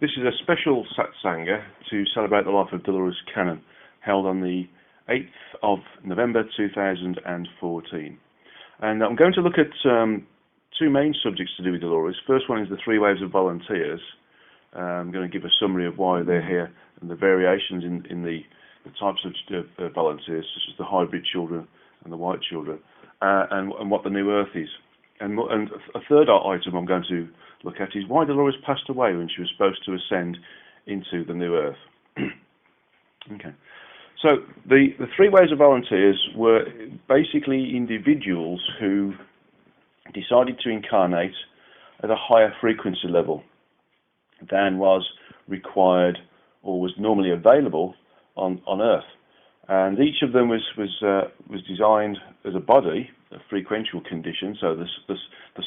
This is a special Satsanga to celebrate the life of Dolores Cannon, held on the 8th of November 2014. And I'm going to look at two main subjects to do with Dolores. First one is the three waves of volunteers. I'm going to give a summary of why they're here and the variations in the types of volunteers, such as the hybrid children and the white children, and what the new Earth is. And a third item I'm going to look at is why Dolores passed away when she was supposed to ascend into the new Earth. Okay. So the three waves of volunteers were basically individuals who decided to incarnate at a higher frequency level than was required or was normally available on Earth. And each of them was designed as a body, a frequential condition, so the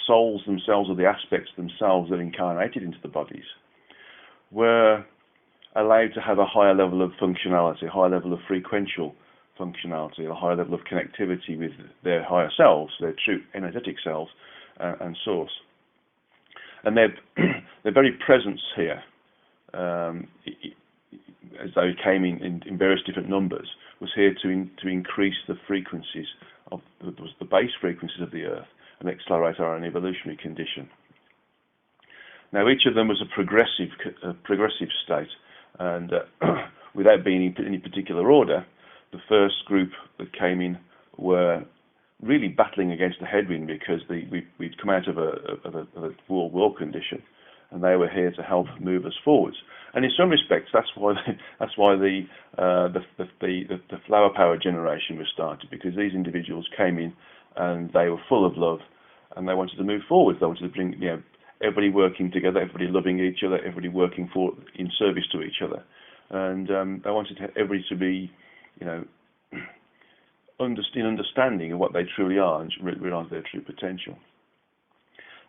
souls themselves, or the aspects themselves that incarnated into the bodies, were allowed to have a higher level of functionality, a higher level of frequential functionality, a higher level of connectivity with their higher selves, their true energetic selves and source. And their very presence here, as they came in various different numbers, was here to increase the frequencies of the base frequencies of the Earth and accelerate our own evolutionary condition. Now, each of them was a progressive state, and without being in any particular order, the first group that came in were really battling against the headwind because we'd come out of a World War condition, and they were here to help move us forwards. And in some respects, that's why the flower power generation was started, because these individuals came in and they were full of love, and they wanted to move forward. They wanted to bring everybody working together, everybody loving each other, everybody working in service to each other, and they wanted everybody to be in understanding of what they truly are and realise their true potential.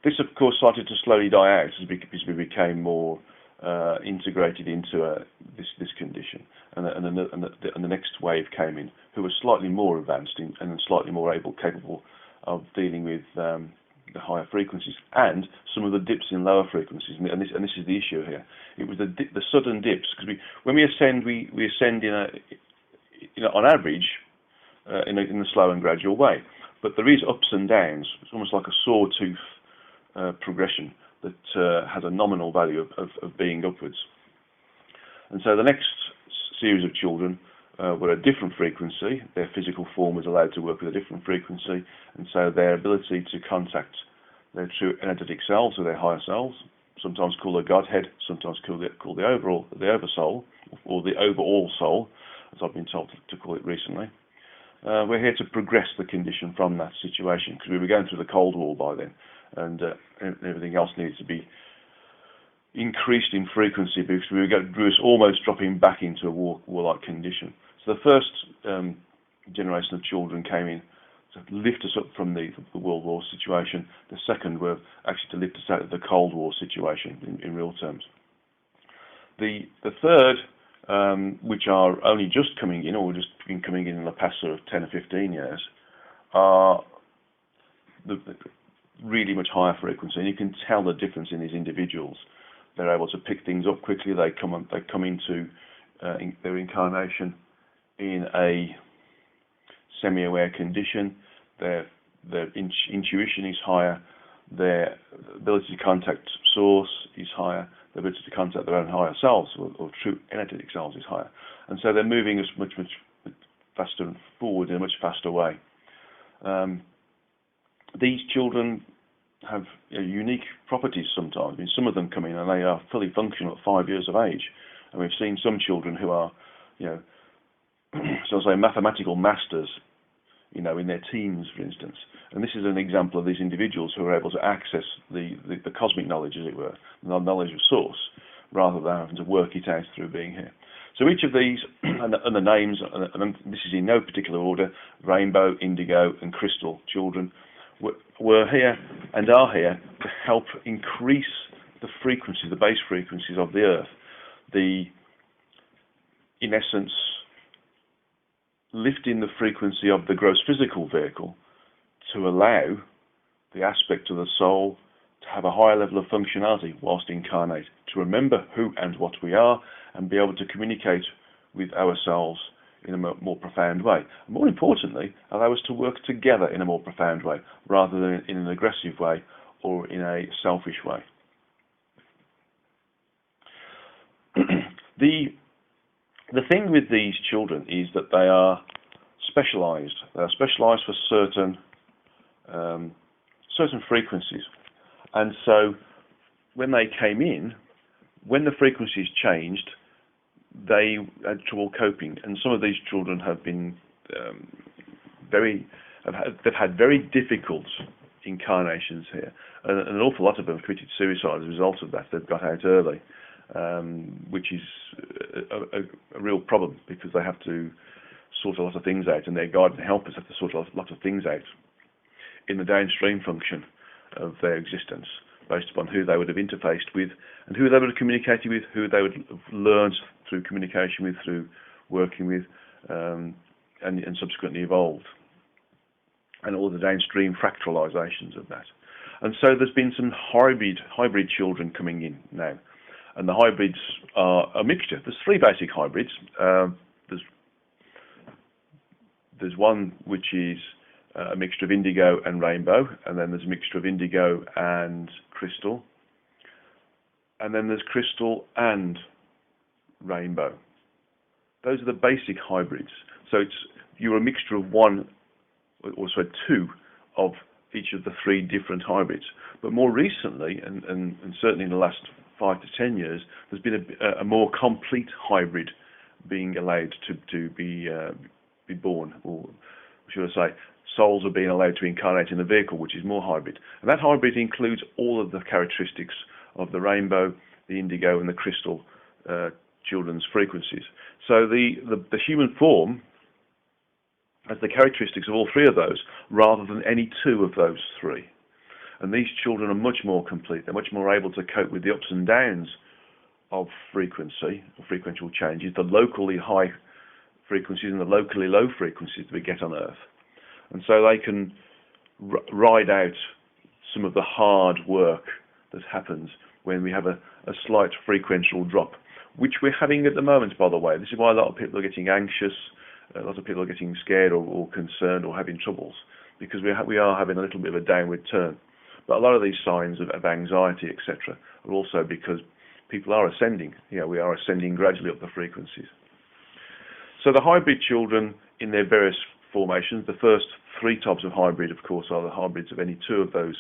This, of course, started to slowly die out as we became more integrated into this condition, and the next wave came in, who was slightly more advanced and slightly more capable of dealing with the higher frequencies and some of the dips in lower frequencies. And this is the issue here. It was the sudden dips, because when we ascend, we ascend on average in a slow and gradual way, but there is ups and downs. It's almost like a sawtooth progression that has a nominal value of being upwards. And so the next series of children were a different frequency. Their physical form was allowed to work with a different frequency, and so their ability to contact their true energetic selves, or their higher selves, sometimes called the Godhead, sometimes called the Oversoul, or the Overall Soul, as I've been told to call it recently. We're here to progress the condition from that situation, because we were going through the Cold War by then, and everything else needed to be increased in frequency, because we were almost dropping back into a warlike condition. So the first generation of children came in to lift us up from the World War situation. The second were actually to lift us out of the Cold War situation in real terms. The third, which are only just coming in, or just been coming in the past sort of 10 or 15 years, are the really much higher frequency, and you can tell the difference in these individuals. They're able to pick things up quickly. They come into their incarnation in a semi-aware condition. Their intuition is higher. Their ability to contact source is higher. Their ability to contact their own higher selves, or true energetic selves, is higher. And so they're moving us much faster and forward in a much faster way. These children have unique properties sometimes. I mean, some of them come in and they are fully functional at 5 years of age. And we've seen some children who are, so to say, mathematical masters, in their teens, for instance. And this is an example of these individuals who are able to access the cosmic knowledge, as it were, the knowledge of source, rather than having to work it out through being here. So each of these, and the names, and this is in no particular order, rainbow, indigo, and crystal children, were here and are here to help increase the frequencies, the base frequencies of the Earth. In essence, lifting the frequency of the gross physical vehicle to allow the aspect of the soul to have a higher level of functionality whilst incarnate, to remember who and what we are, and be able to communicate with ourselves in a more profound way. And more importantly, allow us to work together in a more profound way, rather than in an aggressive way or in a selfish way. The thing with these children is that they are specialized. They are specialized for certain frequencies. And so when they came in, when the frequencies changed, they had trouble coping. And some of these children have been they've had very difficult incarnations here. And an awful lot of them committed suicide as a result of that. They've got out early, which is a real problem, because they have to sort a lot of things out, and their guide and helpers have to sort a lot of things out in the downstream function of their existence, based upon who they would have interfaced with and who they would have communicated with, who they would have learned through communication with, through working with, and subsequently evolved, and all the downstream fractalizations of that. And so there's been some hybrid children coming in now, and the hybrids are a mixture. There's three basic hybrids. There's one which is a mixture of indigo and rainbow, and then there's a mixture of indigo and crystal, and then there's crystal and rainbow. Those are the basic hybrids. So you're a mixture of one, or sorry, two of each of the three different hybrids. But more recently, and certainly in the last 5 to 10 years, there's been a more complete hybrid being allowed to be born, or should I say, souls are being allowed to incarnate in a vehicle which is more hybrid. And that hybrid includes all of the characteristics of the rainbow, the indigo, and the crystal children's frequencies. So the human form has the characteristics of all three of those, rather than any two of those three. And these children are much more complete. They're much more able to cope with the ups and downs of frequency, or frequential changes, the locally high frequencies and the locally low frequencies that we get on Earth. And so they can ride out some of the hard work that happens when we have a slight frequential drop, which we're having at the moment, by the way. This is why a lot of people are getting anxious, a lot of people are getting scared or concerned or having troubles, because we are having a little bit of a downward turn. But a lot of these signs of anxiety, etc., are also because people are ascending. We are ascending gradually up the frequencies. So the hybrid children in their various formations, the first three types of hybrid, of course, are the hybrids of any two of those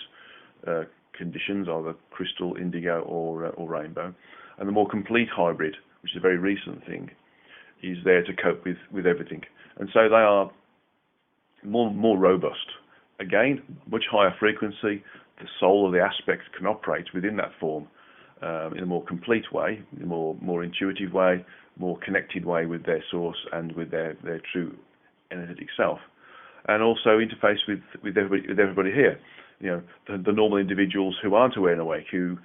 conditions, either crystal, indigo, or rainbow. And the more complete hybrid, which is a very recent thing, is there to cope with everything. And so they are more robust. Again, much higher frequency. The soul of the aspect can operate within that form in a more complete way, in a more intuitive way, more connected way with their source and with their true energetic self, and also interface with everybody here. The normal individuals who aren't aware and awake, who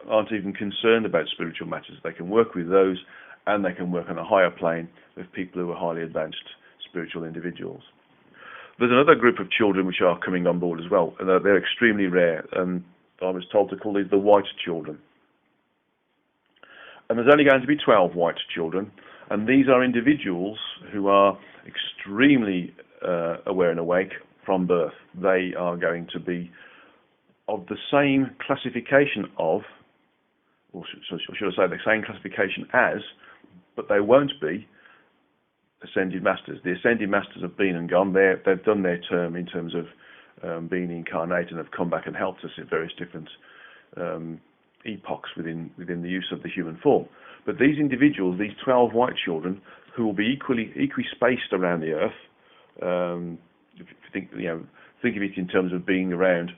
aren't even concerned about spiritual matters. They can work with those, and they can work on a higher plane with people who are highly advanced spiritual individuals. There's another group of children which are coming on board as well, and they're extremely rare, and I was told to call these the white children. And there's only going to be 12 white children, and these are individuals who are extremely aware and awake from birth. They are going to be of the same classification of, or should I say the same classification as, but they won't be Ascended Masters. The Ascended Masters have been and gone. They've done their term in terms of being incarnate, and have come back and helped us in various different epochs within the use of the human form. But these individuals, these 12 white children, who will be equally spaced around the Earth, if you think of it in terms of being around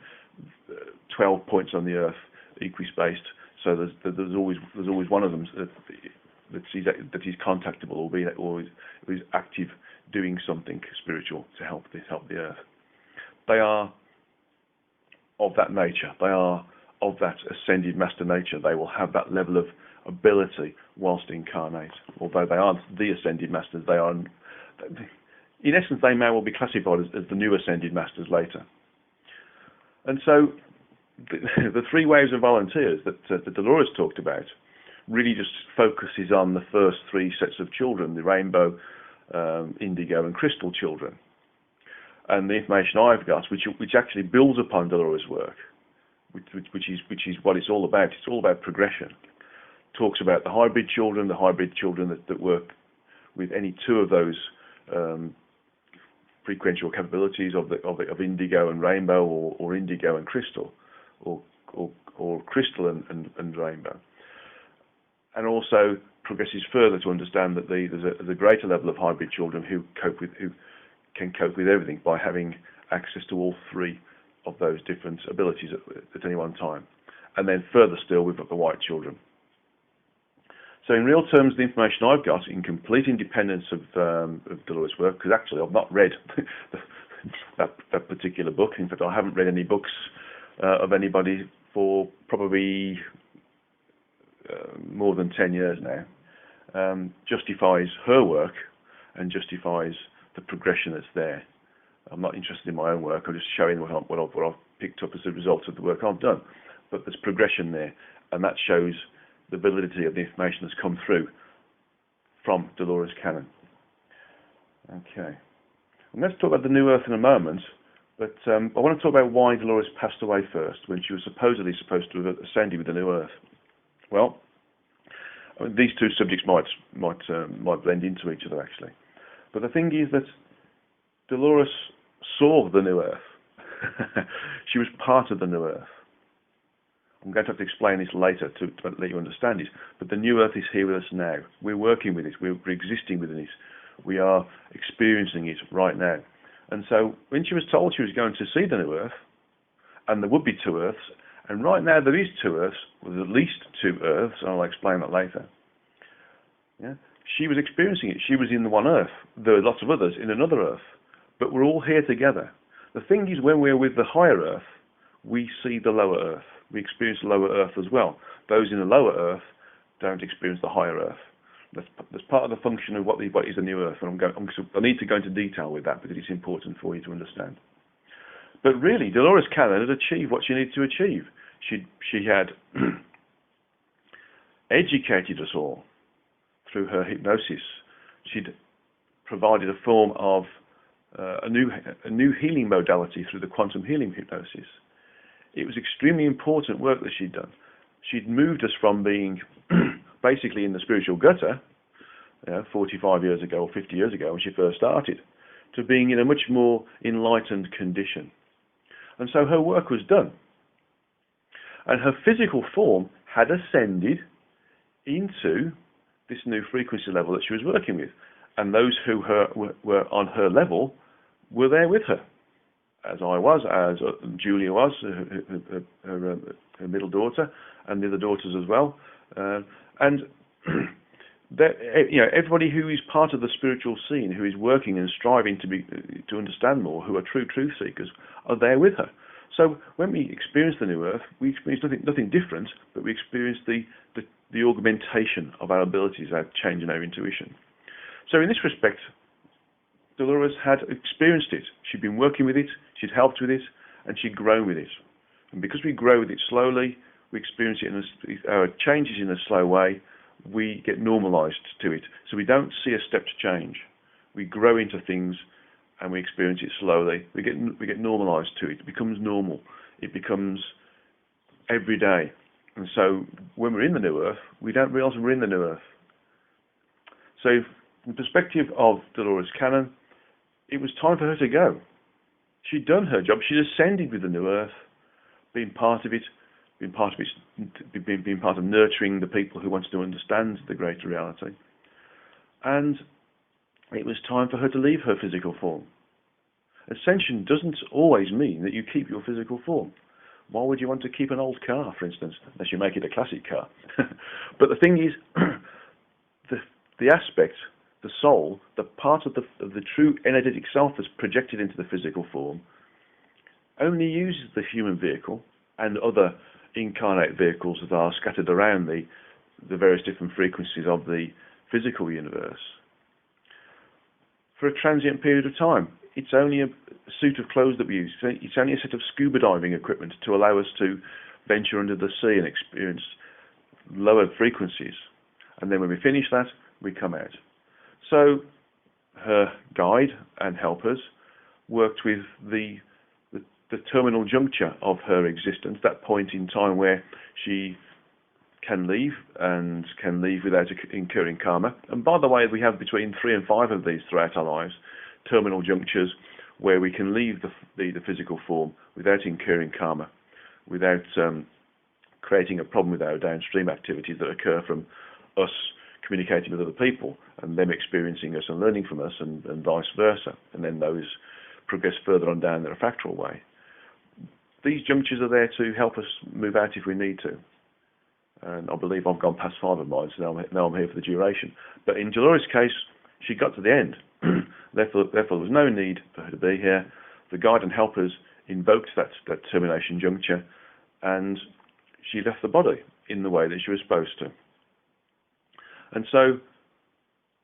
12 points on the Earth, equally spaced. So there's always one of them that is contactable, or is active, doing something spiritual to help the Earth. They are of that nature. They are of that ascended master nature. They will have that level of ability whilst incarnate. Although they aren't the ascended masters, they are, in essence, they may well be classified as the new ascended masters later. And so the three waves of volunteers that Dolores talked about really just focuses on the first three sets of children, the rainbow, indigo and crystal children. And the information I've got, which actually builds upon Dolores' work, which is what it's all about. It's all about progression. Talks about the hybrid children that work with any two of those frequential capabilities of indigo and rainbow, or indigo and crystal, or crystal and rainbow. And also progresses further to understand that there's a greater level of hybrid children who can cope with everything by having access to all three of those different abilities at any one time. And then further still, we've got the white children. So in real terms, the information I've got, in complete independence of Dolores' work, because actually I've not read that particular book. In fact, I haven't read any books of anybody for probably more than 10 years now, justifies her work and justifies the progression that's there. I'm not interested in my own work. I'm just showing what I've picked up as a result of the work I've done. But there's progression there, and that shows the validity of the information that's come through from Dolores Cannon. Okay. I'm going to talk about the New Earth in a moment, but I want to talk about why Dolores passed away first, when she was supposedly supposed to have ascended with the New Earth. Well, I mean, these two subjects might blend into each other, actually. But the thing is that Dolores saw the New Earth. She was part of the New Earth. I'm going to have to explain this later to let you understand it. But the New Earth is here with us now. We're working with it. We're existing within it. We are experiencing it right now. And so when she was told she was going to see the New Earth, and there would be two Earths, and right now there is two Earths, with at least two Earths, and I'll explain that later. Yeah? She was experiencing it. She was in the one Earth. There are lots of others in another Earth. But we're all here together. The thing is, when we're with the higher Earth, we see the lower Earth. We experience the lower Earth as well. Those in the lower Earth don't experience the higher Earth. That's part of the function of what is the New Earth. And I need to go into detail with that because it's important for you to understand. But really, Dolores Cannon had achieved what she needed to achieve. She had educated us all through her hypnosis. She'd provided a form of a new healing modality through the quantum healing hypnosis. It was extremely important work that she'd done. She'd moved us from being basically in the spiritual gutter, 45 years ago or 50 years ago when she first started, to being in a much more enlightened condition. And so her work was done. And her physical form had ascended into this new frequency level that she was working with. And those who were on her level were there with her, as I was, as Julia was, her middle daughter, and the other daughters as well. And everybody who is part of the spiritual scene, who is working and striving to understand more, who are true truth seekers, are there with her. So when we experience the New Earth, we experience nothing different, but we experience the augmentation of our abilities, our change in our intuition. So in this respect, Dolores had experienced it. She'd been working with it, she'd helped with it, and she'd grown with it. And because we grow with it slowly, we experience it our changes in a slow way, we get normalized to it. So we don't see a stepped change. We grow into things and we experience it slowly. We get normalized to it. It becomes normal. It becomes every day. And so when we're in the New Earth, we don't realize we're in the New Earth. So from the perspective of Dolores Cannon, it was time for her to go. She'd done her job. She'd ascended with the New Earth, been part of it, being part of nurturing the people who wanted to understand the greater reality. And it was time for her to leave her physical form. Ascension doesn't always mean that you keep your physical form. Why would you want to keep an old car, for instance, unless you make it a classic car? But the thing is, the aspect, the soul, the part of the true energetic self that's projected into the physical form, only uses the human vehicle and other incarnate vehicles that are scattered around the various different frequencies of the physical universe for a transient period of time. it's only a suit of clothes that we use. It's only a set of scuba diving equipment to allow us to venture under the sea and experience lower frequencies. And then when we finish that, we come out. So her guide and helpers worked with the terminal juncture of her existence, that point in time where she can leave and can leave without incurring karma. And by the way, we have between 3 and 5 of these throughout our lives, terminal junctures where we can leave the physical form without incurring karma, without creating a problem with our downstream activities that occur from us communicating with other people and them experiencing us and learning from us, and vice versa. And then those progress further on down the refractoral way. These junctures are there to help us move out if we need to. And I believe I've gone past 5 of mine, so now I'm here for the duration. But in Dolores' case, she got to the end. Therefore, there was no need for her to be here. The guide and helpers invoked that termination juncture, and she left the body in the way that she was supposed to. And so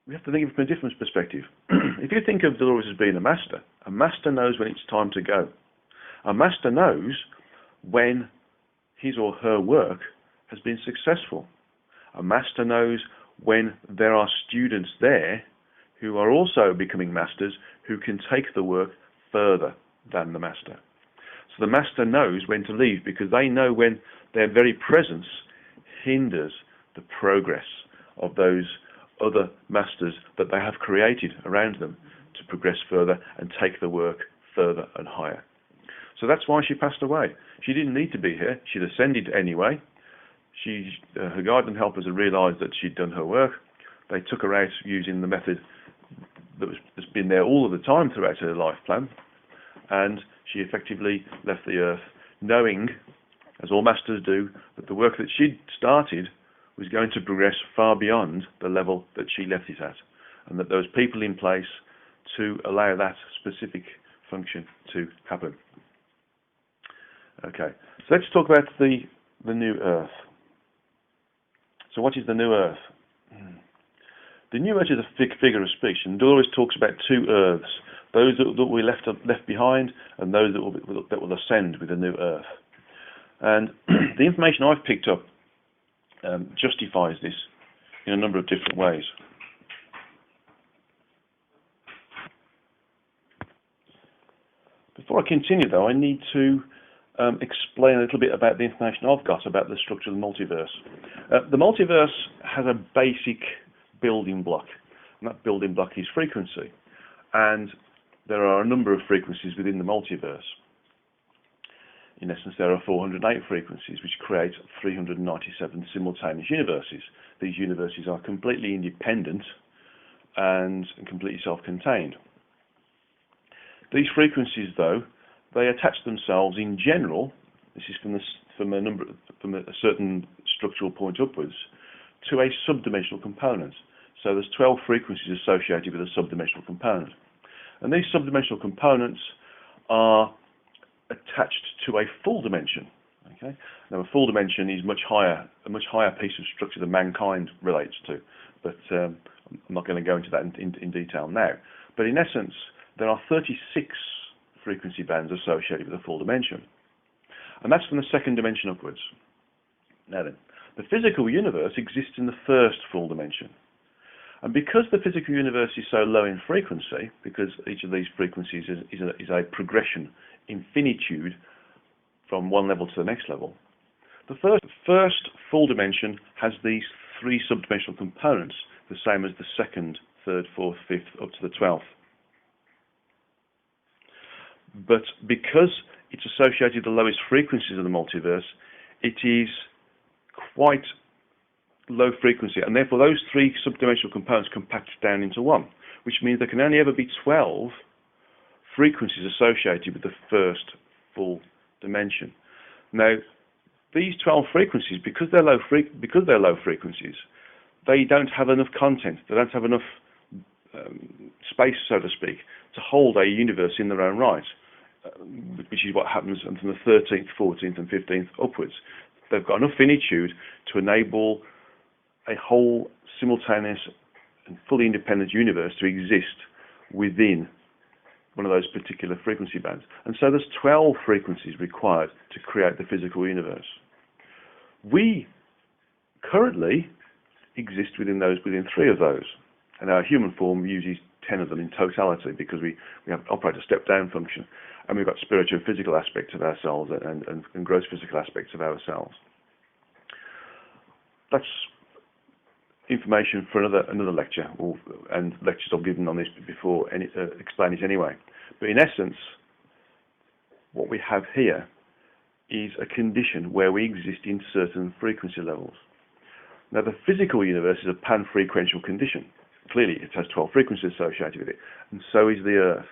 we have to think of it from a different perspective. If you think of Dolores as being a master knows when it's time to go. A master knows when his or her work has been successful. A master knows when there are students there who are also becoming masters who can take the work further than the master. So the master knows when to leave, because they know when their very presence hinders the progress of those other masters that they have created around them to progress further and take the work further and higher. So that's why she passed away. She didn't need to be here. She'd ascended anyway. Her guide and helpers had realised that she'd done her work. They took her out using the method that's been there all of the time throughout her life plan, and she effectively left the earth knowing, as all masters do, that the work that she'd started was going to progress far beyond the level that she left it at, and that there was people in place to allow that specific function to happen. Okay, so let's talk about the new earth. So what is the new earth? The new earth is a figure of speech, and Dolores talks about 2 earths, those that will be left behind and those that will ascend with the new earth. And the information I've picked up justifies this in a number of different ways. Before I continue, though, I need to explain a little bit about the information I've got about the structure of the multiverse. The multiverse has a basic building block, and that building block is frequency. And there are a number of frequencies within the multiverse. In essence, there are 408 frequencies, which create 397 simultaneous universes. These universes are completely independent and completely self-contained. These frequencies, though, they attach themselves in general, this is from a certain structural point upwards, to a subdimensional component. So there's 12 frequencies associated with a subdimensional component. And these subdimensional components are attached to a full dimension. Okay? Now, a full dimension is a much higher piece of structure than mankind relates to, but I'm not going to go into that in detail now. But in essence, there are 36 frequency bands associated with a full dimension, and that's from the second dimension upwards. Now then, the physical universe exists in the first full dimension, and because the physical universe is so low in frequency, because each of these frequencies is a progression in finitude from one level to the next level, the first full dimension has these 3 subdimensional components, the same as the second, third, fourth, fifth, up to the 12th. But because it's associated with the lowest frequencies of the multiverse, it is quite low frequency, and therefore those 3 subdimensional components compact down into one, which means there can only ever be 12 frequencies associated with the first full dimension. Now, these 12 frequencies, because they're low frequencies, they don't have enough content, they don't have enough space, so to speak, to hold a universe in their own right, which is what happens from the 13th, 14th and 15th upwards. They've got enough finitude to enable a whole simultaneous and fully independent universe to exist within one of those particular frequency bands. And so there's 12 frequencies required to create the physical universe. We currently exist within 3 of those. And our human form uses 10 of them in totality, because we operate a step-down function. And we've got spiritual and physical aspects of ourselves and gross physical aspects of ourselves. That's information for another lecture, and lectures I've given on this before, and explain it anyway. But in essence, what we have here is a condition where we exist in certain frequency levels. Now, the physical universe is a pan-frequential condition. Clearly, it has 12 frequencies associated with it, and so is the Earth.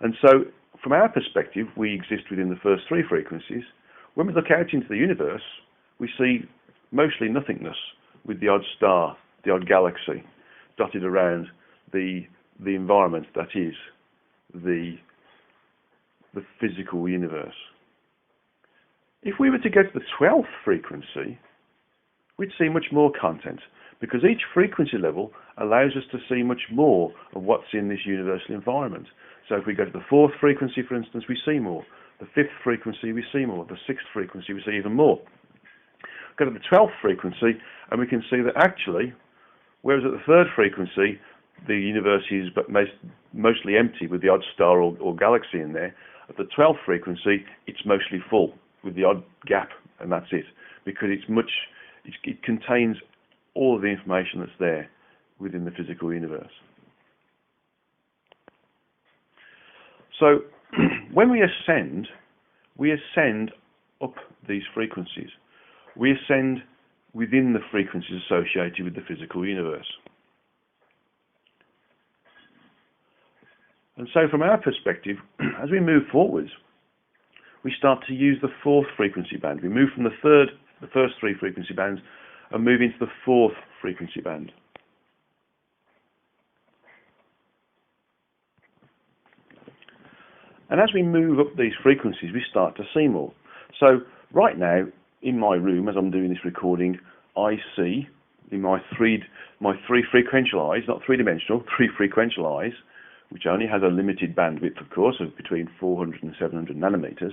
And so, from our perspective, we exist within the first 3 frequencies. When we look out into the universe, we see mostly nothingness, with the odd star, the odd galaxy, dotted around the environment that is the physical universe. If we were to go to the 12th frequency, we'd see much more content, because each frequency level allows us to see much more of what's in this universal environment. So if we go to the 4th frequency, for instance, we see more. The 5th frequency, we see more. The 6th frequency, we see even more. Go to the 12th frequency, and we can see that actually, whereas at the 3rd frequency, the universe is mostly empty with the odd star or galaxy in there, at the 12th frequency, it's mostly full with the odd gap, and that's it, because it contains all of the information that's there within the physical universe. So when we ascend up these frequencies. We ascend within the frequencies associated with the physical universe. And so from our perspective, as we move forwards, we start to use the 4th frequency band. We move from the first 3 frequency bands, and move into the 4th frequency band. And as we move up these frequencies, we start to see more. So right now, in my room, as I'm doing this recording, I see in my three frequential eyes, not three-dimensional, 3 frequential eyes, which only has a limited bandwidth, of course, of between 400 and 700 nanometers.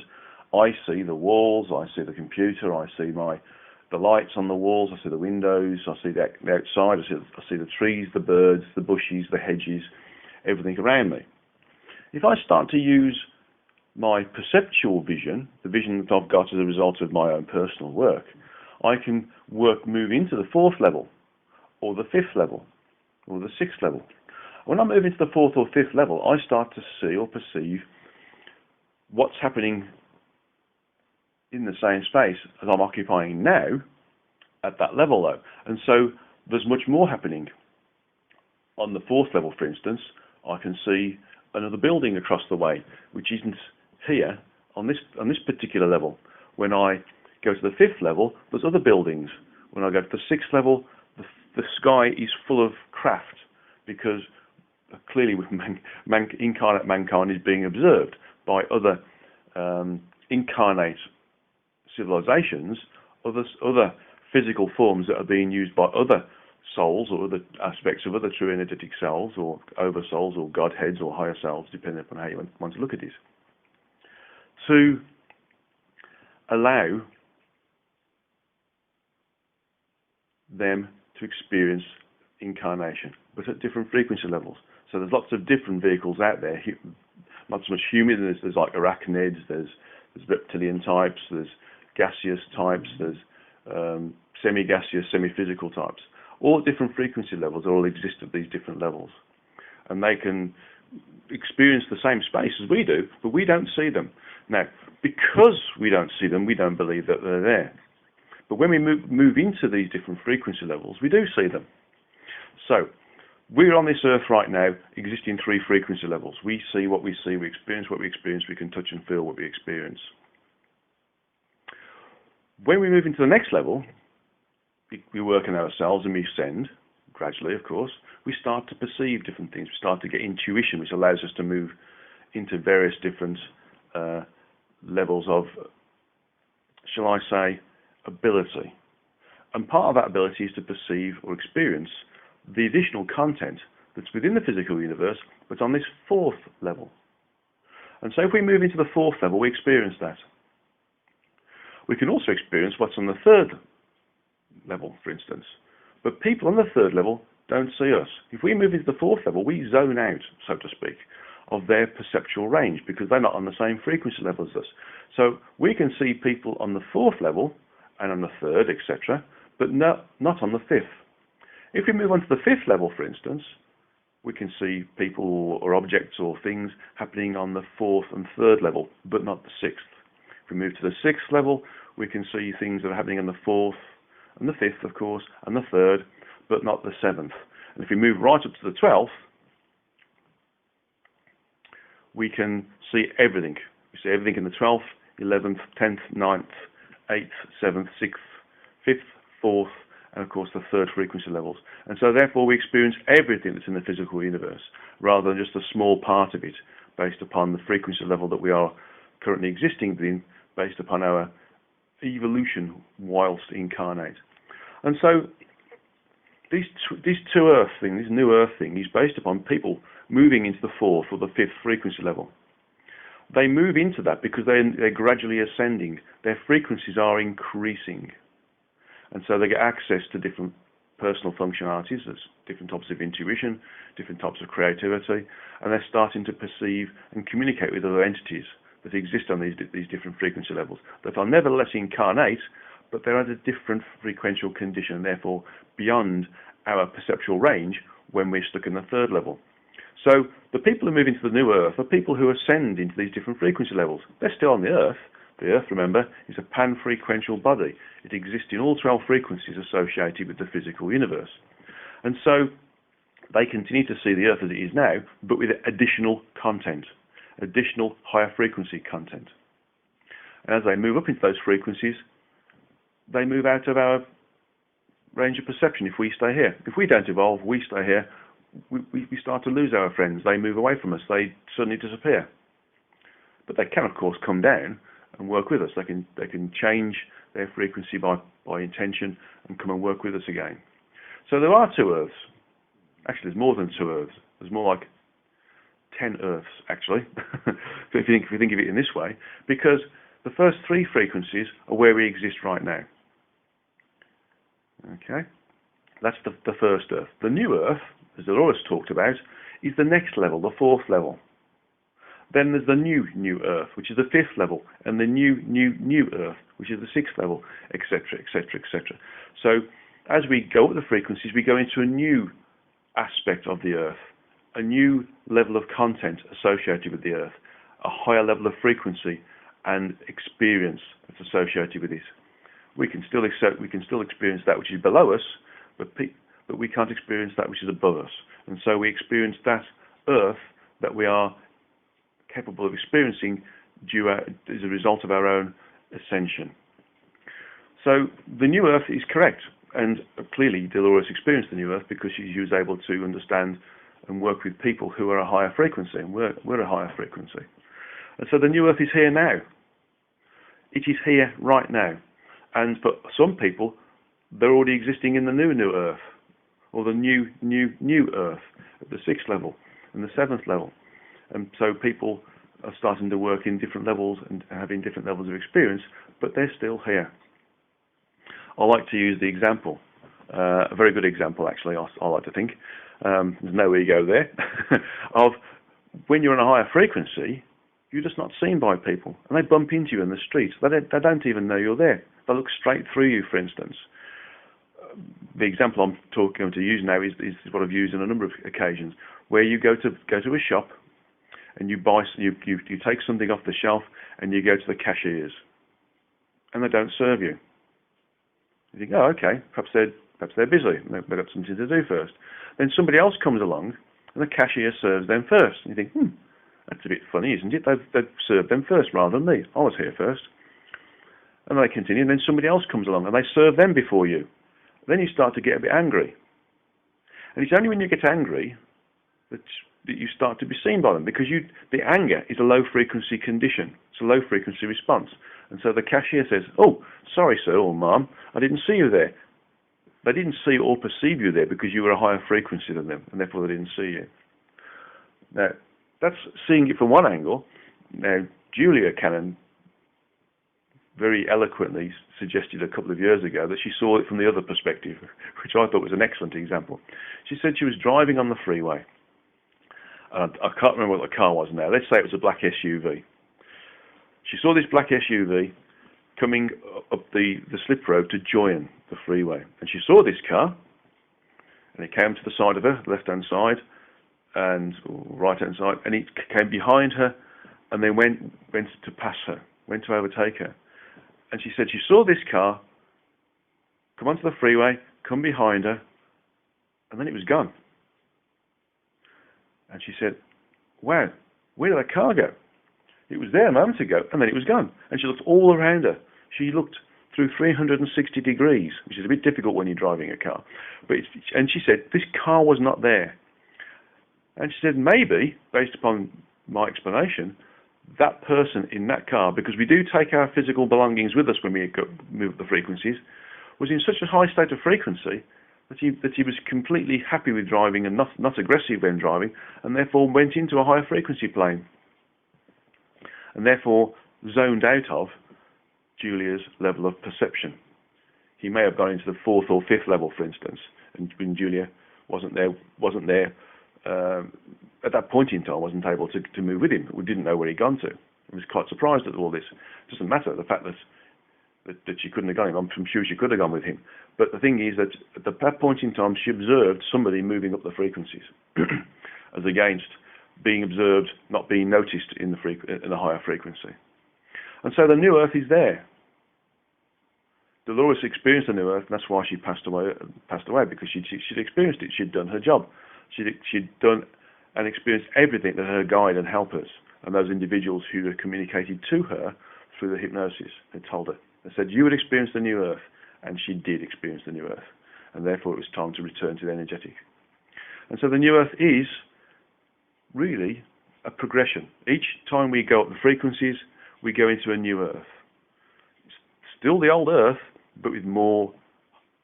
I see the walls, I see the computer, I see the lights on the walls, I see the windows, I see the outside, I see the trees, the birds, the bushes, the hedges, everything around me. If I start to use my perceptual vision, the vision that I've got as a result of my own personal work, I can move into the 4th level, or the 5th level, or the 6th level. When I move into the 4th or 5th level, I start to see or perceive what's happening in the same space as I'm occupying now at that level, though. And so there's much more happening. On the 4th level, for instance, I can see another building across the way, which isn't here on this particular level. When I go to the 5th level, there's other buildings. When I go to the 6th level, the sky is full of craft, because clearly incarnate mankind is being observed by other incarnate civilizations, other physical forms that are being used by other souls or other aspects of other true energetic selves or oversouls or godheads or higher selves, depending upon how you want to look at it, to allow them to experience incarnation, but at different frequency levels. So there's lots of different vehicles out there, not so much human, there's like arachnids, there's reptilian types, there's gaseous types, there's semi-gaseous, semi-physical types. All at different frequency levels, all exist at these different levels. And they can experience the same space as we do, but we don't see them. Now, because we don't see them, we don't believe that they're there. But when we move into these different frequency levels, we do see them. So, we're on this earth right now, existing 3 frequency levels. We see what we see, we experience what we experience, we can touch and feel what we experience. When we move into the next level, we work on ourselves and we ascend, gradually of course, we start to perceive different things. We start to get intuition, which allows us to move into various different levels of, shall I say, ability. And part of that ability is to perceive or experience the additional content that's within the physical universe, but on this 4th level. And so if we move into the fourth level, we experience that. We can also experience what's on the third level, for instance. But people on the third level don't see us. If we move into the fourth level, we zone out, so to speak, of their perceptual range because they're not on the same frequency level as us. So we can see people on the fourth level and on the third, etc., but not on the fifth. If we move on to the fifth level, for instance, we can see people or objects or things happening on the fourth and third level, but not the sixth. If we move to the sixth level, we can see things that are happening on the fourth and the fifth, of course, and the third, but not the seventh. And if we move right up to the 12th, we can see everything. We see everything in the 12th, 11th, 10th, 9th, 8th, 7th, 6th, 5th, 4th, and of course the third frequency levels. And so therefore we experience everything that's in the physical universe, rather than just a small part of it, based upon the frequency level that we are currently existing in, based upon our evolution whilst incarnate. And so these two Earth thing, this new Earth thing, is based upon people moving into the fourth or the fifth frequency level. They move into that because they're gradually ascending. Their frequencies are increasing. And so they get access to different personal functionalities, there's different types of intuition, different types of creativity, and they're starting to perceive and communicate with other entities that exist on these different frequency levels, that are nevertheless incarnate, but they're at a different frequential condition, therefore beyond our perceptual range when we're stuck in the third level. So the people who move into the new Earth are people who ascend into these different frequency levels. They're still on the Earth. The Earth, remember, is a pan-frequential body. It exists in all 12 frequencies associated with the physical universe. And so they continue to see the Earth as it is now, but with additional content, additional higher frequency content. And as they move up into those frequencies, they move out of our range of perception if we stay here. If we don't evolve, we stay here, we start to lose our friends. They move away from us. They suddenly disappear. But they can, of course, come down and work with us. They can change their frequency by intention and come and work with us again. So there are two Earths. Actually, there's more than two Earths. There's more like 10 Earths, actually, if you think of it in this way, because the first three frequencies are where we exist right now. Okay? That's the first Earth. The new Earth, as Dolores talked about, is the next level, the fourth level. Then there's the new Earth, which is the fifth level, and the new Earth, which is the sixth level, etc., etc., etc. So as we go up the frequencies, we go into a new aspect of the Earth, a new level of content associated with the Earth, a higher level of frequency and experience that's associated with it. We can still experience that which is below us, but we can't experience that which is above us. And so we experience that Earth that we are capable of experiencing as a result of our own ascension. So the new Earth is correct, and clearly Dolores experienced the new Earth because she was able to understand and work with people who are a higher frequency, and we're a higher frequency. And so the new Earth is here now. It is here right now. And for some people, they're already existing in the new Earth, or the new Earth at the sixth level and the seventh level. And so people are starting to work in different levels and having different levels of experience, but they're still here. I like to use the example, a very good example actually, I like to think, there's no ego there, of when you're on a higher frequency, you're just not seen by people, and they bump into you in the streets. They don't even know you're there. They look straight through you, for instance. The example I'm going to use now is what I've used on a number of occasions, where you go to a shop and you take something off the shelf and you go to the cashiers, and they don't serve you. You think, oh, okay, perhaps they're busy. They've got something to do first. Then somebody else comes along and the cashier serves them first. And you think, that's a bit funny, isn't it? They've served them first rather than me. I was here first. And they continue, and then somebody else comes along and they serve them before you. Then you start to get a bit angry. And it's only when you get angry that you start to be seen by them, because the anger is a low frequency condition. It's a low frequency response. And so the cashier says, oh, sorry sir or ma'am, I didn't see you there. They didn't see or perceive you there because you were a higher frequency than them, and therefore they didn't see you. Now, that's seeing it from one angle. Now, Julia Cannon very eloquently suggested a couple of years ago that she saw it from the other perspective, which I thought was an excellent example. She said she was driving on the freeway. I can't remember what the car was now. Let's say it was a black SUV. She saw this black SUV coming up the slip road to join the freeway. And she saw this car, and it came to the side of her, left-hand side, and right-hand side, and it came behind her, and then went to pass her, went to overtake her. And she said she saw this car come onto the freeway, come behind her, and then it was gone. And she said, wow, where did that car go? It was there a moment ago, and then it was gone. And she looked all around her. She looked through 360 degrees, which is a bit difficult when you're driving a car. And she said, this car was not there. And she said, maybe, based upon my explanation, that person in that car, because we do take our physical belongings with us when we move the frequencies, was in such a high state of frequency that he was completely happy with driving and not aggressive when driving, and therefore went into a higher frequency plane, and therefore zoned out of Julia's level of perception. He may have gone into the fourth or fifth level, for instance, and when Julia wasn't there at that point in time, wasn't able to move with him. We didn't know where he'd gone to. I was quite surprised at all this. It doesn't matter, the fact that she couldn't have gone. I'm sure she could have gone with him. But the thing is that at that point in time, she observed somebody moving up the frequencies, as against being observed, not being noticed in a higher frequency. And so the new earth is there. Dolores experienced the new earth, and that's why she passed away, because she'd experienced it. She'd done her job. She'd done and experienced everything that her guide and helpers and those individuals who had communicated to her through the hypnosis had told her. They said, you would experience the new earth. And she did experience the new earth. And therefore it was time to return to the energetic. And so the new earth is really a progression. Each time we go up the frequencies, we go into a new earth. It's still the old earth, but with more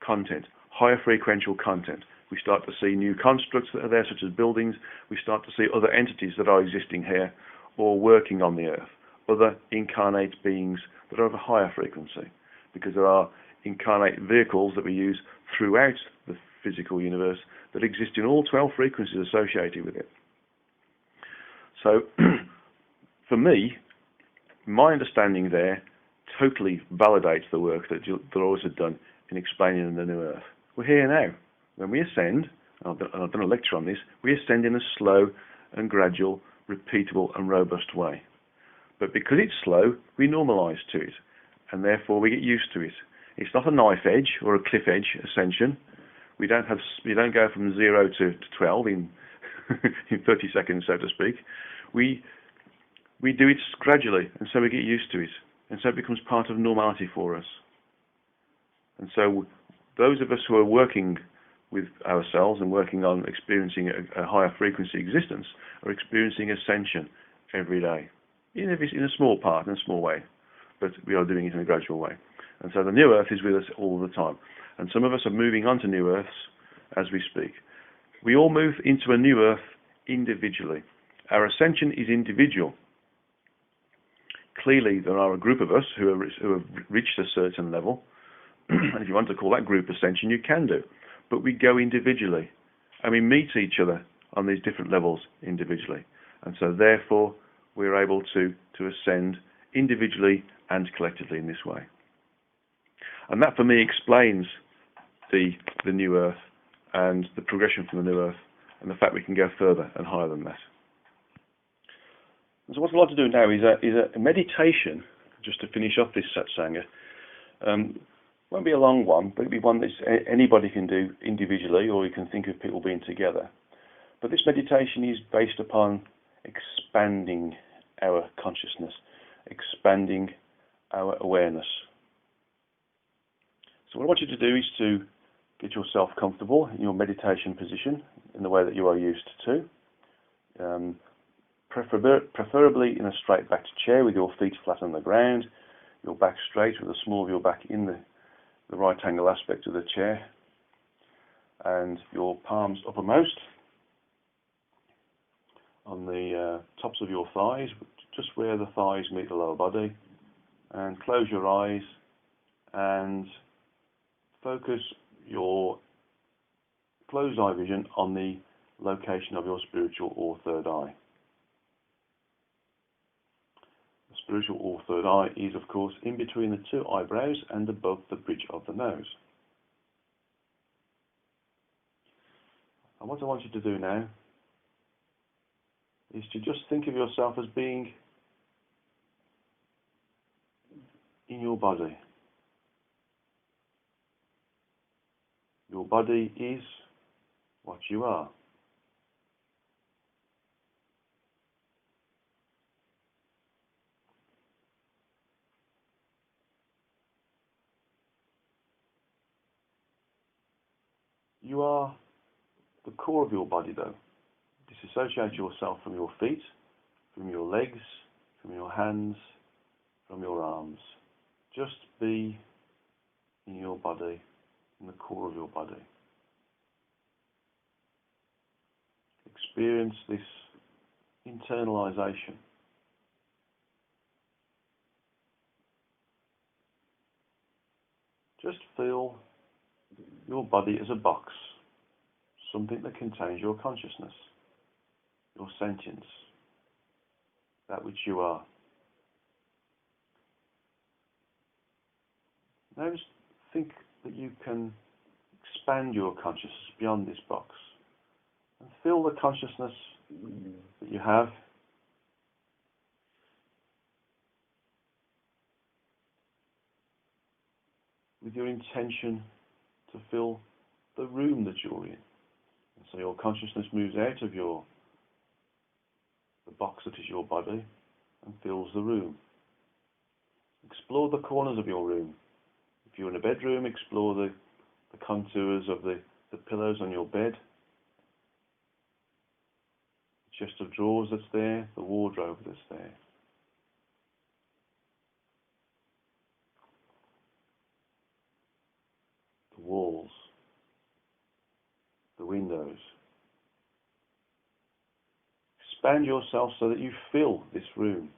content, higher frequential content. We start to see new constructs that are there, such as buildings. We start to see other entities that are existing here or working on the earth, other incarnate beings that are of a higher frequency, because there are incarnate vehicles that we use throughout the physical universe that exist in all 12 frequencies associated with it. So, for me, my understanding there totally validates the work that Dolores had done in explaining the new earth. We're here now. When we ascend, and I've done a lecture on this, we ascend in a slow and gradual, repeatable and robust way. But because it's slow, we normalise to it, and therefore we get used to it. It's not a knife edge or a cliff edge ascension. We don't go from 0 to 12 in 30 seconds, so to speak. We do it gradually, and so we get used to it, and so it becomes part of normality for us. And so those of us who are working with ourselves and working on experiencing a higher frequency existence are experiencing ascension every day, in a small part, in a small way, but we are doing it in a gradual way. And so the new earth is with us all the time. And some of us are moving on to new earths as we speak. We all move into a new earth individually. Our ascension is individual. Clearly, there are a group of us who have reached a certain level, and if you want to call that group ascension, you can do. But we go individually, and we meet each other on these different levels individually. And so therefore, we're able to ascend individually and collectively in this way. And that, for me, explains the new earth and the progression from the new earth and the fact we can go further and higher than that. And so what I'd like to do now is a meditation, just to finish off this Satsanga. Won't be a long one, but it'll be one that anybody can do individually, or you can think of people being together. But this meditation is based upon expanding our consciousness, expanding our awareness. So what I want you to do is to get yourself comfortable in your meditation position in the way that you are used to. Preferably in a straight backed chair with your feet flat on the ground, your back straight with the small of your back in the right angle aspect of the chair, and your palms uppermost on the tops of your thighs, just where the thighs meet the lower body, and close your eyes and focus your closed eye vision on the location of your spiritual or third eye. The spiritual or third eye is, of course, in between the two eyebrows and above the bridge of the nose. And what I want you to do now is to just think of yourself as being in your body. Your body is what you are. You are the core of your body, though. Disassociate yourself from your feet, from your legs, from your hands, from your arms. Just be in your body, in the core of your body. Experience this internalization. Just feel your body as a box, something that contains your consciousness, your sentience, that which you are. Now just think that you can expand your consciousness beyond this box and feel the consciousness that you have with your intention to fill the room that you're in. And so your consciousness moves out of the box that is your body and fills the room. Explore the corners of your room. If you're in a bedroom, explore the contours of the pillows on your bed, the chest of drawers that's there, the wardrobe that's there. The walls, the windows. Expand yourself so that you fill this room.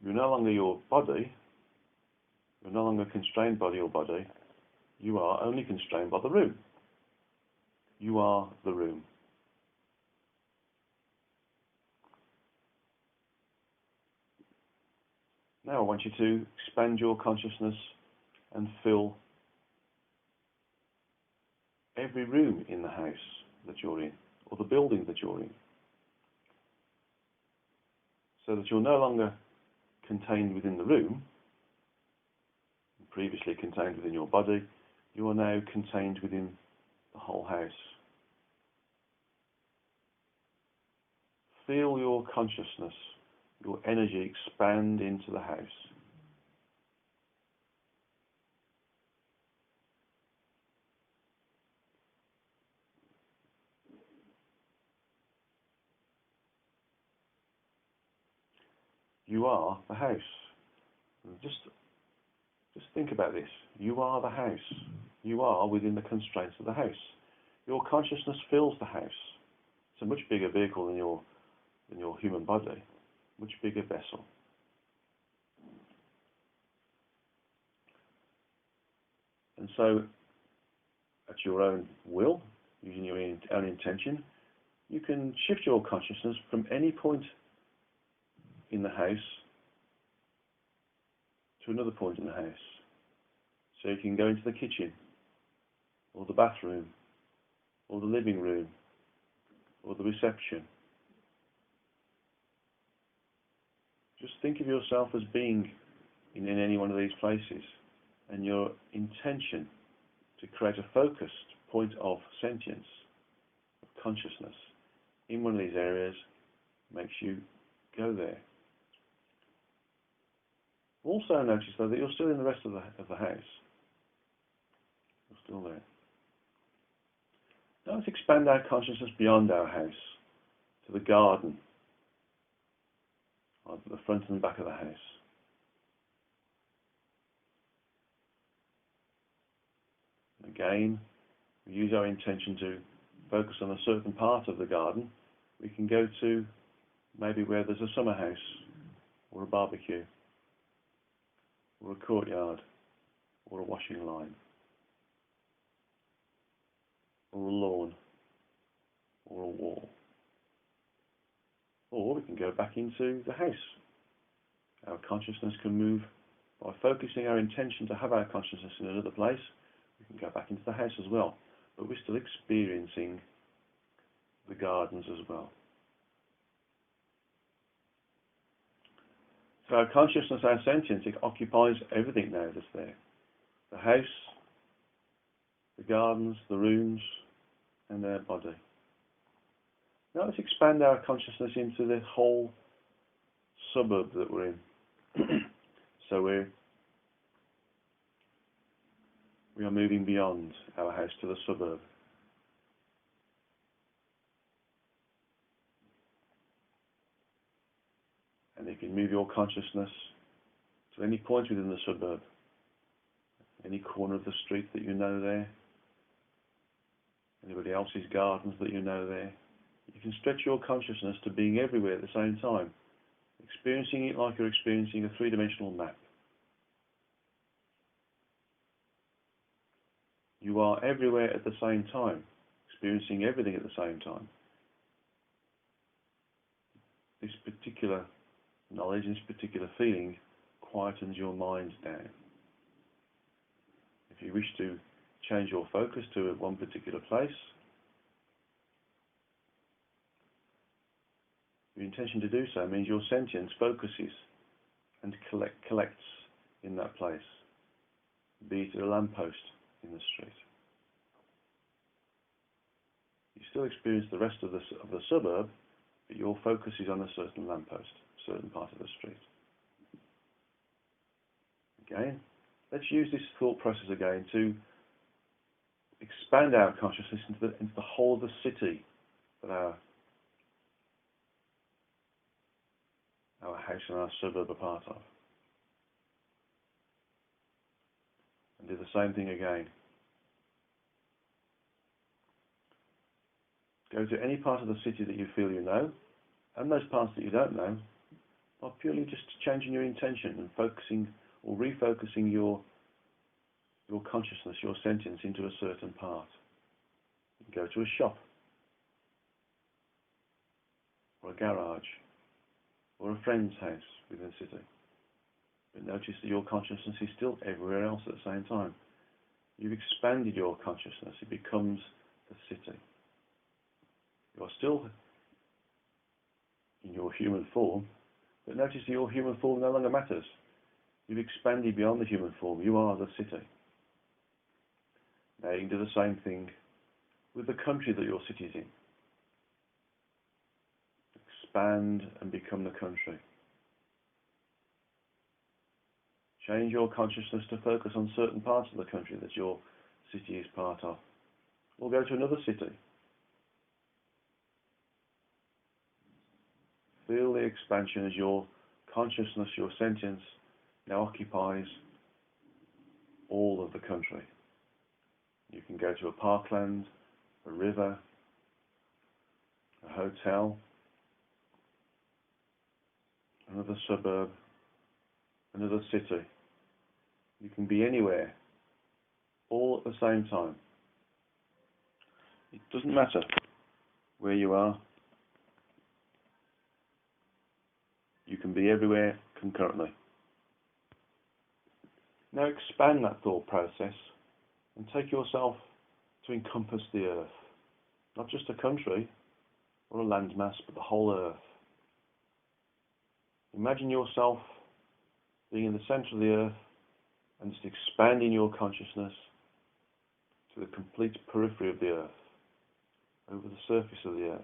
You're no longer your body. You're no longer constrained by your body. You are only constrained by the room. You are the room. Now I want you to expand your consciousness and fill every room in the house that you're in, or the building that you're in, so that you're no longer contained within the room, previously contained within your body. You are now contained within the whole house. Feel your consciousness, your energy expand into the house. You are the house. Just think about this. You are the house. You are within the constraints of the house. Your consciousness fills the house. It's a much bigger vehicle than your human body, much bigger vessel. And so, at your own will, using your own intention, you can shift your consciousness from any point in the house to another point in the house. So you can go into the kitchen, or the bathroom, or the living room, or the reception. Just think of yourself as being in any one of these places, and your intention to create a focused point of sentience, of consciousness, in one of these areas makes you go there. Also notice, though, that you're still in the rest of the house. You're still there. Now let's expand our consciousness beyond our house to the garden, or the front and back of the house. Again, we use our intention to focus on a certain part of the garden We can go to maybe where there's a summer house, or a barbecue, or a courtyard, or a washing line, or a lawn, or a wall. Or we can go back into the house. Our consciousness can move by focusing our intention to have our consciousness in another place. We can go back into the house as well, but we're still experiencing the gardens as well. So our consciousness, our sentience, it occupies everything now that's there. The house, the gardens, the rooms, and our body. Now let's expand our consciousness into the whole suburb that we're in. So we are moving beyond our house to the suburb. And you can move your consciousness to any point within the suburb, any corner of the street that you know there, anybody else's gardens that you know there. You can stretch your consciousness to being everywhere at the same time, experiencing it like you're experiencing a three-dimensional map. You are everywhere at the same time, experiencing everything at the same time. This particular knowledge, this particular feeling, quietens your mind down. If you wish to change your focus to one particular place, your intention to do so means your sentience focuses and collects in that place, be it a lamppost in the street. You still experience the rest of the suburb, but your focus is on a certain lamppost, a certain part of the street. Again, let's use this thought process again to expand our consciousness into the whole of the city that our house and our suburb are part of. And do the same thing again. Go to any part of the city that you feel you know, and those parts that you don't know, by purely just changing your intention and focusing or refocusing your consciousness, your sentience into a certain part. You can go to a shop, or a garage, or a friend's house within the city. But notice that your consciousness is still everywhere else at the same time. You've expanded your consciousness. It becomes the city. You are still in your human form, but notice that your human form no longer matters. You've expanded beyond the human form. You are the city. Now you can do the same thing with the country that your city is in. Expand and become the country. Change your consciousness to focus on certain parts of the country that your city is part of. Or go to another city. Feel the expansion as your consciousness, your sentience, now occupies all of the country. You can go to a parkland, a river, a hotel, another suburb, another city. You can be anywhere, all at the same time. It doesn't matter where you are. You can be everywhere concurrently. Now expand that thought process and take yourself to encompass the earth. Not just a country or a landmass, but the whole earth. Imagine yourself being in the center of the earth and just expanding your consciousness to the complete periphery of the earth, over the surface of the earth.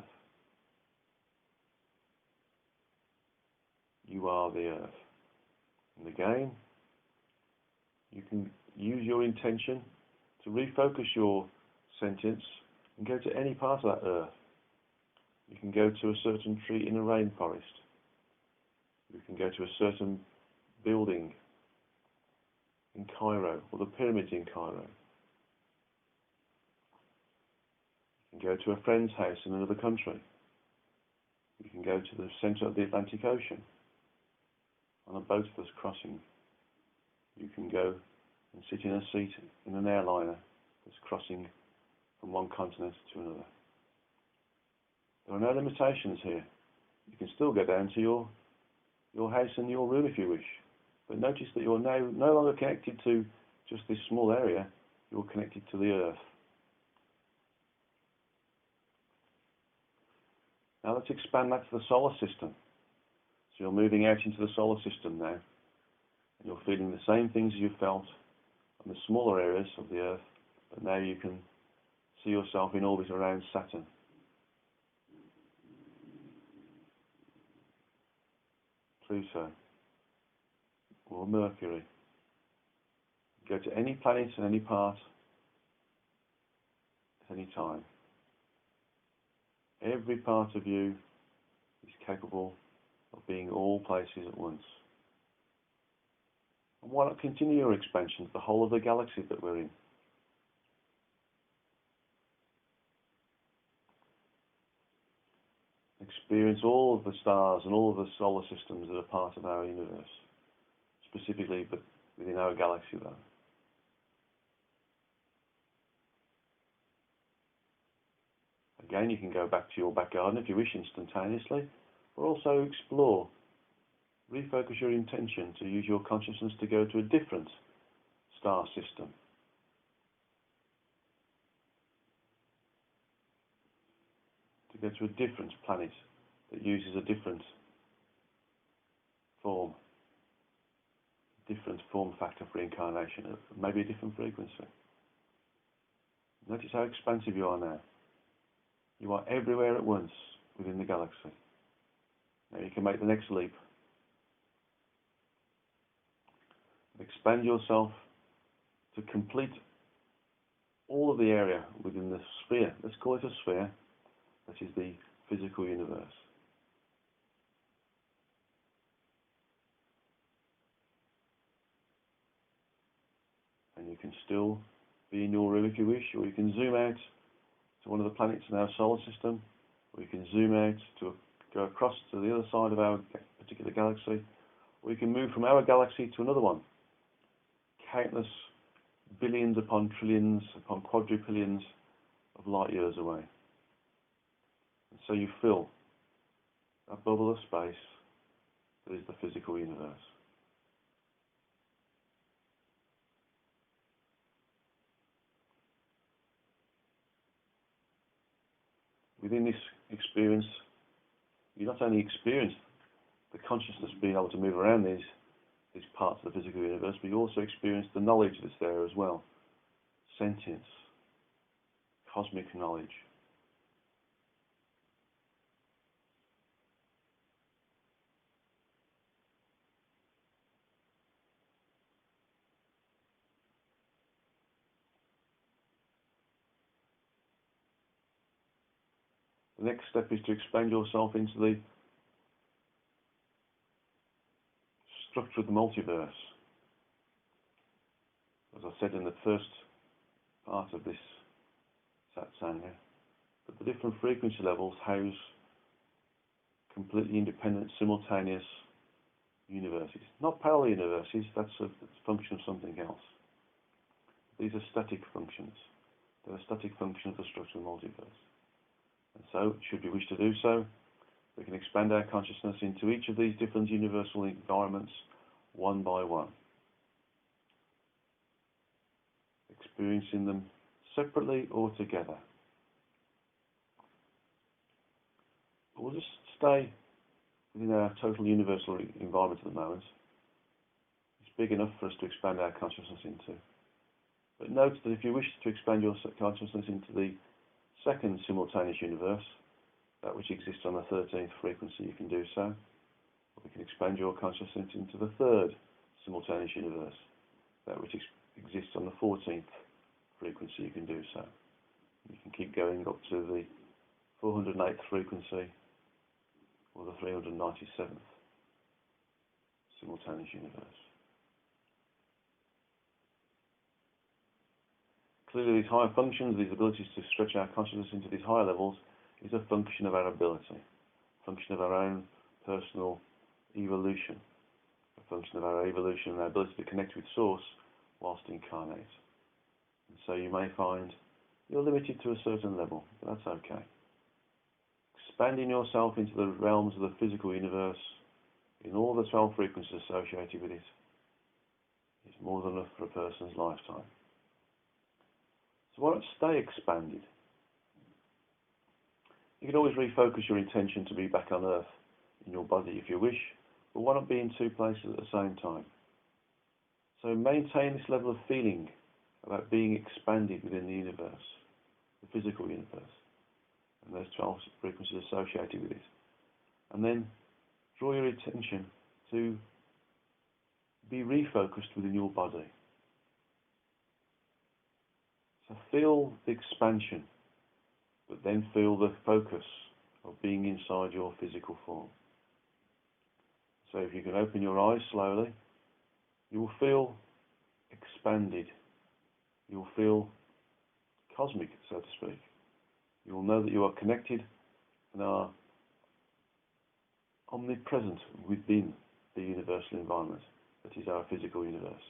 You are the earth. And again, you can use your intention to refocus your sentience and go to any part of that earth. You can go to a certain tree in a rainforest. You can go to a certain building in Cairo, or the pyramids in Cairo. You can go to a friend's house in another country. You can go to the centre of the Atlantic Ocean on a boat that's crossing. You can go and sit in a seat in an airliner that's crossing from one continent to another. There are no limitations here. You can still go down to your house and your room if you wish. But notice that you're now no longer connected to just this small area, you're connected to the Earth. Now let's expand that to the solar system. So you're moving out into the solar system now, and you're feeling the same things you felt on the smaller areas of the Earth, but now you can see yourself in orbit around Saturn. Pluto, or Mercury. Go to any planet in any part at any time. Every part of you is capable of being all places at once. And why not continue your expansion to the whole of the galaxy that we're in? Experience all of the stars and all of the solar systems that are part of our universe, specifically but within our galaxy though. Again, you can go back to your back garden if you wish instantaneously, or also explore. Refocus your intention to use your consciousness to go to a different star system. To go to a different planet that uses a different form factor for incarnation, maybe a different frequency. Notice how expansive you are now. You are everywhere at once within the galaxy. Now you can make the next leap. Expand yourself to complete all of the area within the sphere. Let's call it a sphere. That is the physical universe. And you can still be in your room if you wish, or you can zoom out to one of the planets in our solar system, or you can zoom out to go across to the other side of our particular galaxy, or you can move from our galaxy to another one, countless billions upon trillions upon quadrillions of light years away. And so you fill that bubble of space that is the physical universe. Within this experience, you not only experience the consciousness being able to move around these parts of the physical universe, but you also experience the knowledge that's there as well. Sentience, cosmic knowledge. The next step is to expand yourself into the structure of the multiverse. As I said in the first part of this Satsanga, that the different frequency levels house completely independent, simultaneous universes. Not parallel universes, that's a function of something else. These are static functions. They're a static function of the structure of the multiverse. And so, should we wish to do so, we can expand our consciousness into each of these different universal environments one by one, experiencing them separately or together. But we'll just stay within our total universal environment at the moment. It's big enough for us to expand our consciousness into. But note that if you wish to expand your consciousness into the second simultaneous universe, that which exists on the 13th frequency, you can do so. Or we can expand your consciousness into the third simultaneous universe, that which exists on the 14th frequency, you can do so. You can keep going up to the 408th frequency or the 397th simultaneous universe. Clearly, these higher functions, these abilities to stretch our consciousness into these higher levels, is a function of our ability. function of our own personal evolution, a function of our evolution and our ability to connect with Source whilst incarnate. And so you may find you're limited to a certain level, but that's okay. Expanding yourself into the realms of the physical universe in all the 12 frequencies associated with it is more than enough for a person's lifetime. So why not stay expanded? You can always refocus your intention to be back on Earth in your body if you wish, but why not be in two places at the same time? So maintain this level of feeling about being expanded within the universe, the physical universe, and those 12 frequencies associated with it. And then draw your attention to be refocused within your body. So feel the expansion, but then feel the focus of being inside your physical form. So if you can open your eyes slowly, you will feel expanded. You will feel cosmic, so to speak. You will know that you are connected and are omnipresent within the universal environment that is our physical universe.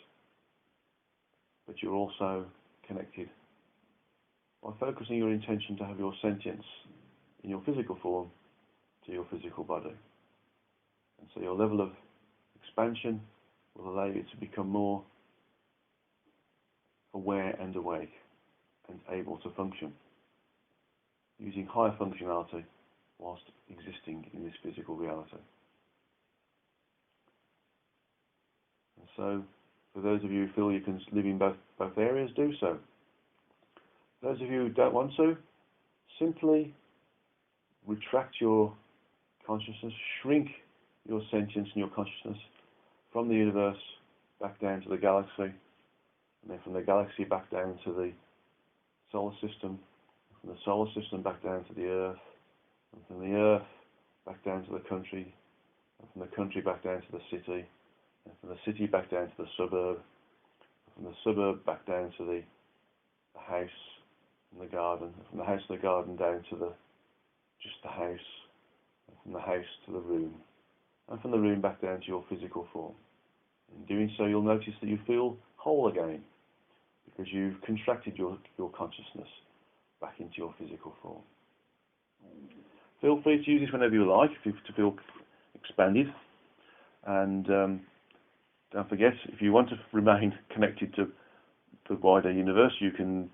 But you're also connected by focusing your intention to have your sentience in your physical form to your physical body. And so your level of expansion will allow you to become more aware and awake and able to function using higher functionality whilst existing in this physical reality. And so, for those of you who feel you can live in both areas, do so. Those of you who don't want to, simply retract your consciousness, shrink your sentience and your consciousness from the universe back down to the galaxy, and then from the galaxy back down to the solar system, from the solar system back down to the Earth, and from the Earth back down to the country, and from the country back down to the city, and from the city back down to the suburb, and from the suburb back down to the house and the garden, and from the house and the garden down to just the house, and from the house to the room, and from the room back down to your physical form. In doing so, you'll notice that you feel whole again, because you've contracted your consciousness back into your physical form. Feel free to use this whenever you like, to feel expanded. And don't forget, if you want to remain connected to the wider universe, you can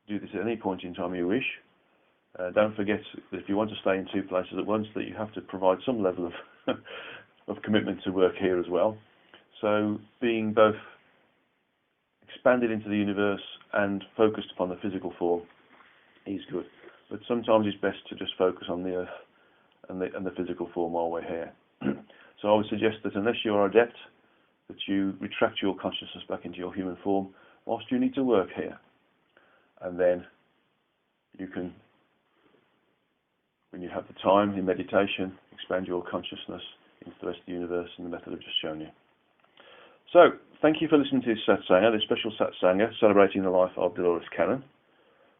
do this at any point in time you wish. Don't forget that if you want to stay in two places at once, that you have to provide some level of of commitment to work here as well. So being both expanded into the universe and focused upon the physical form is good. But sometimes it's best to just focus on the Earth and the physical form while we're here. So I would suggest that unless you're adept, that you retract your consciousness back into your human form whilst you need to work here. And then you can, when you have the time in meditation, expand your consciousness into the rest of the universe in the method I've just shown you. So, thank you for listening to this Satsanga, this special Satsanga celebrating the life of Dolores Cannon.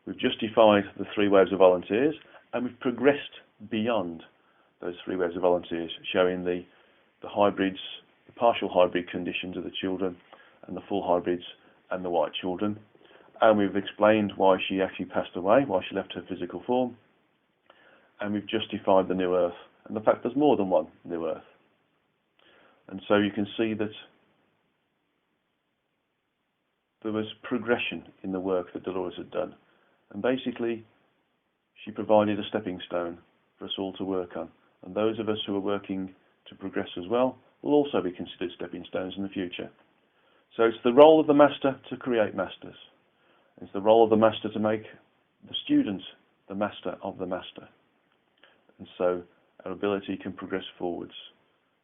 We've justified the 3 waves of volunteers, and we've progressed beyond those 3 waves of volunteers, showing the hybrids, the partial hybrid conditions of the children, and the full hybrids and the white children. And we've explained why she actually passed away, why she left her physical form. And we've justified the new Earth, and the fact there's more than one new Earth. And so you can see that there was progression in the work that Dolores had done. And basically, she provided a stepping stone for us all to work on. And those of us who are working to progress as well will also be considered stepping stones in the future. So it's the role of the master to create masters. It's the role of the master to make the student the master of the master. And so our ability can progress forwards.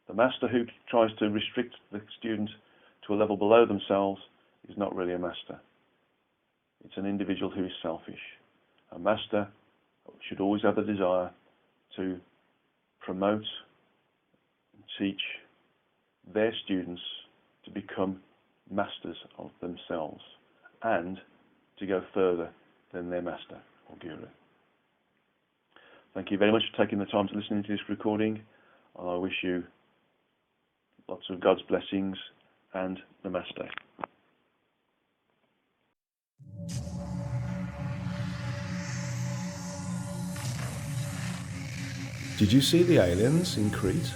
The master who tries to restrict the student to a level below themselves is not really a master. It's an individual who is selfish. A master should always have the desire to promote and teach their students to become masters of themselves and to go further than their master or guru. Thank you very much for taking the time to listen to this recording. I wish you lots of God's blessings and namaste. Did you see the aliens in Crete?